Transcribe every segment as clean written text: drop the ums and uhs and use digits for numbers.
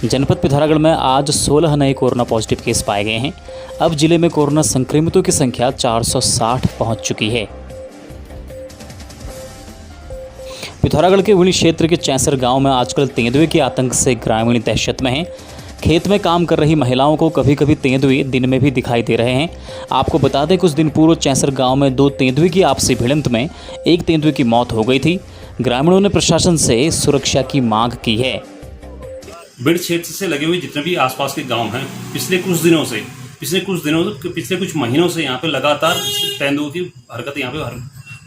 जनपद पिथौरागढ़ में आज 16 नए कोरोना पॉजिटिव केस पाए गए हैं। अब जिले में कोरोना संक्रमितों की संख्या 460 पहुंच चुकी है। पिथौरागढ़ के उड़ी क्षेत्र के चैंसर गांव में आजकल तेंदुए के आतंक से ग्रामीण दहशत में हैं। खेत में काम कर रही महिलाओं को कभी कभी तेंदुए दिन में भी दिखाई दे रहे हैं। आपको बता दें, कुछ दिन पूर्व चैंसर गांव में 2 तेंदुए की आपसी भिड़ंत में एक तेंदुए की मौत हो गई थी। ग्रामीणों ने प्रशासन से सुरक्षा की मांग की है। बिड़ क्षेत्र से लगे हुए जितने भी आसपास के गांव हैं, पिछले कुछ महीनों से यहाँ पे लगातार तेंदुओं की हरकत यहाँ पे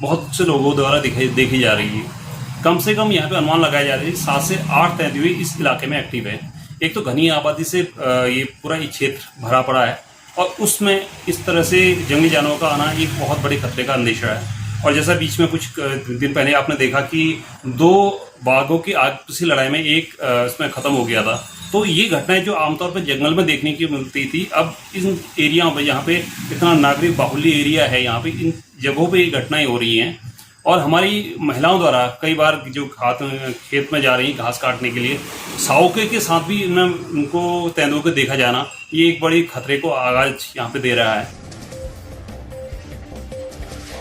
बहुत से लोगों द्वारा देखी जा रही है। कम से कम यहाँ पे अनुमान लगाया जा रहा है 7 से 8 तेंदुए इस इलाके में एक्टिव है। एक तो घनी आबादी से ये पूरा ये क्षेत्र भरा पड़ा है और उसमें इस तरह से जंगली जानवरों का आना एक बहुत बड़े खतरे का अंदेशा है। और जैसा बीच में कुछ दिन पहले आपने देखा कि 2 बाघों की आपसी लड़ाई में एक इसमें खत्म हो गया था। तो ये घटनाएं जो आमतौर पर जंगल में देखने की मिलती थी, अब इन एरिया में जहाँ पे इतना नागरिक बाहुल्य एरिया है, यहाँ पे इन जगहों पे ये घटनाएं हो रही हैं। और हमारी महिलाओं द्वारा कई बार जो खेत में जा रही हैं घास काटने के लिए, सावके के साथ भी उनको तेंदुओं को देखा जाना, ये एक बड़ी खतरे को आगाज यहाँ पे दे रहा है।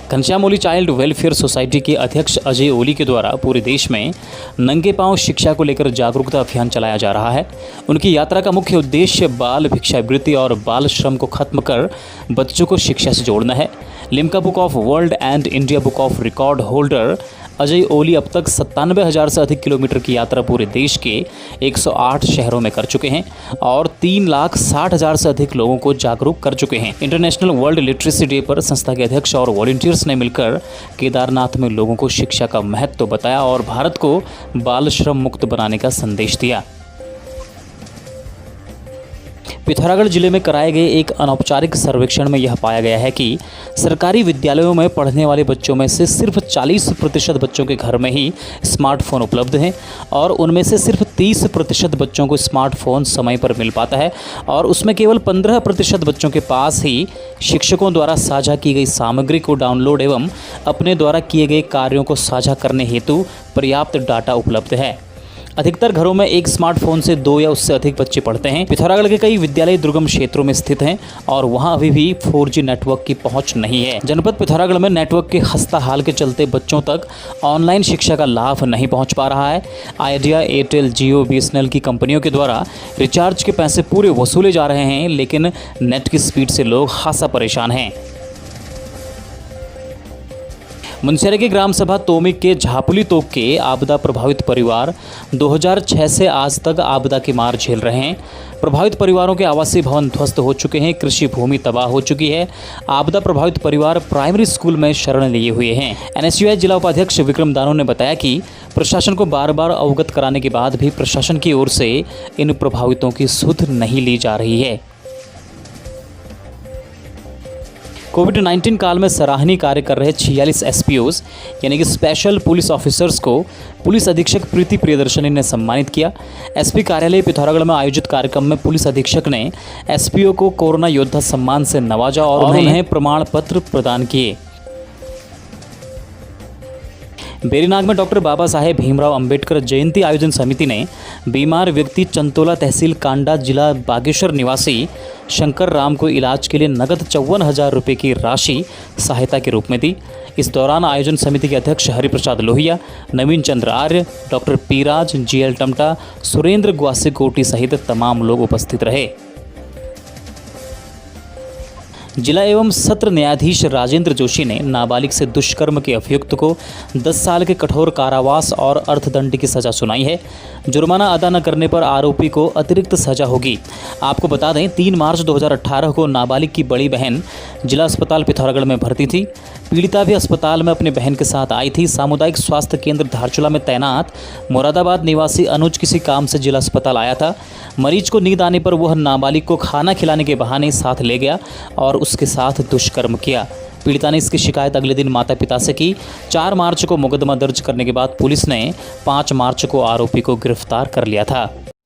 घनश्याम ओली चाइल्ड वेलफेयर सोसाइटी के अध्यक्ष अजय ओली के द्वारा पूरे देश में नंगे पांव शिक्षा को लेकर जागरूकता अभियान चलाया जा रहा है। उनकी यात्रा का मुख्य उद्देश्य बाल भिक्षावृत्ति और बाल श्रम को खत्म कर बच्चों को शिक्षा से जोड़ना है। Limca book of world and India book of record holder Ajay Oli अब तक 97,000 से अधिक किलोमीटर की यात्रा पूरे देश के 108 शहरों में कर चुके हैं और 3,60,000 से अधिक लोगों को जागरूक कर चुके हैं। इंटरनेशनल वर्ल्ड लिटरेसी डे पर संस्था के अध्यक्ष और वॉलंटियर्स ने मिलकर केदारनाथ में लोगों को शिक्षा का महत्व बताया और भारत को बाल श्रम मुक्त बनाने का संदेश दिया। पिथौरागढ़ जिले में कराए गए एक अनौपचारिक सर्वेक्षण में यह पाया गया है कि सरकारी विद्यालयों में पढ़ने वाले बच्चों में से सिर्फ 40% बच्चों के घर में ही स्मार्टफोन उपलब्ध हैं और उनमें से सिर्फ 30% बच्चों को स्मार्टफोन समय पर मिल पाता है और उसमें केवल 15% बच्चों के पास ही शिक्षकों द्वारा साझा की गई सामग्री को डाउनलोड एवं अपने द्वारा किए गए कार्यों को साझा करने हेतु पर्याप्त डाटा उपलब्ध है। अधिकतर घरों में एक स्मार्टफोन से 2 या उससे अधिक बच्चे पढ़ते हैं। पिथौरागढ़ के कई विद्यालय दुर्गम क्षेत्रों में स्थित हैं और वहां अभी भी 4G नेटवर्क की पहुंच नहीं है। जनपद पिथौरागढ़ में नेटवर्क के खस्ताहाल के चलते बच्चों तक ऑनलाइन शिक्षा का लाभ नहीं पहुंच पा रहा है। आइडिया, एयरटेल, जियो, BSNL की कंपनियों के द्वारा रिचार्ज के पैसे पूरे वसूले जा रहे हैं, लेकिन नेट की स्पीड से लोग खासा परेशान हैं। मुनस्यारी के ग्राम सभा तोमिक के झापुली तोक के आपदा प्रभावित परिवार 2006 से आज तक आपदा की मार झेल रहे हैं। प्रभावित परिवारों के आवासीय भवन ध्वस्त हो चुके हैं, कृषि भूमि तबाह हो चुकी है। आपदा प्रभावित परिवार प्राइमरी स्कूल में शरण लिए हुए हैं। NSUI जिला उपाध्यक्ष विक्रम दानो ने बताया कि प्रशासन को बार बार अवगत कराने के बाद भी प्रशासन की ओर से इन प्रभावितों की सुध नहीं ली जा रही है। कोविड-19 काल में सराहनीय कार्य कर रहे 46 SPOs यानी कि स्पेशल पुलिस ऑफिसर्स को पुलिस अधीक्षक प्रीति प्रियदर्शनी ने सम्मानित किया। SP कार्यालय पिथौरागढ़ में आयोजित कार्यक्रम में पुलिस अधीक्षक ने SPO को कोरोना योद्धा सम्मान से नवाजा और उन्हें प्रमाण पत्र प्रदान किए। बेरीनाग में डॉक्टर बाबा साहेब भीमराव अंबेडकर जयंती आयोजन समिति ने बीमार व्यक्ति चंतोला तहसील कांडा जिला बागेश्वर निवासी शंकर राम को इलाज के लिए नगद 54,000 रुपये की राशि सहायता के रूप में दी। इस दौरान आयोजन समिति के अध्यक्ष हरिप्रसाद लोहिया, नवीन चंद्र आर्य, डॉक्टर पीराज, GL टमटा, सुरेंद्र ग्वासीकोटी सहित तमाम लोग उपस्थित रहे। जिला एवं सत्र न्यायाधीश राजेंद्र जोशी ने नाबालिग से दुष्कर्म के अभियुक्त को 10 साल के कठोर कारावास और अर्थदंड की सज़ा सुनाई है। जुर्माना अदा न करने पर आरोपी को अतिरिक्त सज़ा होगी। आपको बता दें, 3 मार्च 2018 को नाबालिग की बड़ी बहन जिला अस्पताल पिथौरागढ़ में भर्ती थी। पीड़िता भी अस्पताल में अपनी बहन के साथ आई थी। सामुदायिक स्वास्थ्य केंद्र धारचूला में तैनात मुरादाबाद निवासी अनुज किसी काम से जिला अस्पताल आया था। मरीज को नींद आने पर वह नाबालिग को खाना खिलाने के बहाने साथ ले गया और उसके साथ दुष्कर्म किया। पीड़िता ने इसकी शिकायत अगले दिन माता पिता से की। 4 मार्च को मुकदमा दर्ज करने के बाद पुलिस ने 5 मार्च को आरोपी को गिरफ्तार कर लिया था।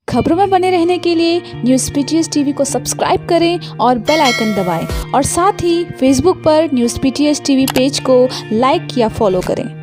खबरों में बने रहने के लिए न्यूज़ PTS टीवी को सब्सक्राइब करें और बेल आइकन दबाएं और साथ ही फेसबुक पर न्यूज़ PTS टीवी पेज को लाइक या फॉलो करें।